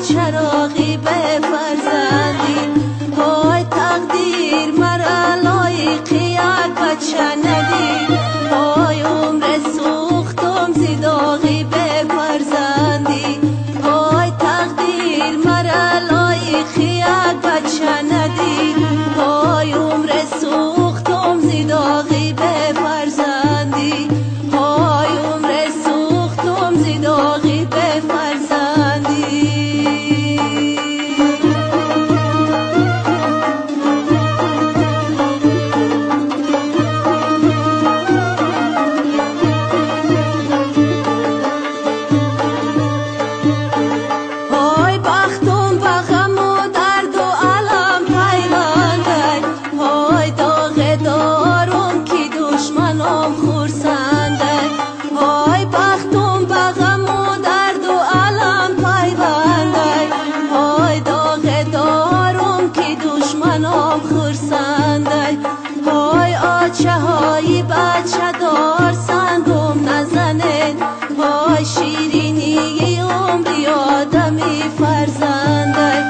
چراغی به فرزندی، های تقدیر مرا لایقی یک بچه ندی، های عمر سوختم زیداغی به فرزندی، های تقدیر مرا لایقی یک بچه ندی، های عمر سوختم زیداغی به فرزندی، های عمر سوختم زیداغی به فرزندی. بچه دار سنگم نزنه، های شیرینی عمری آدمی فرزنده،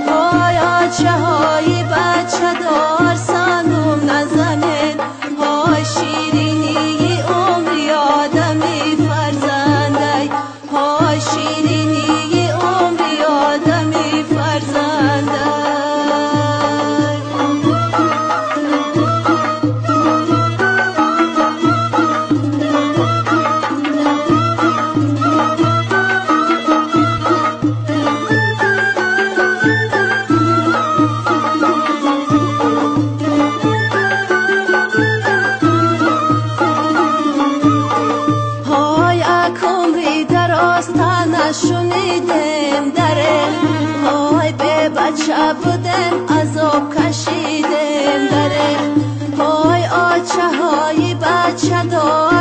های آچه های بچه دار سنگم نزنه، های شیرینی عمری آدمی فرزنده، های شیرینی عمری آدمی فرزنده. شنیدم دره، های به بچه بودم عذاب کشیدم دره، های آچه های بچه دار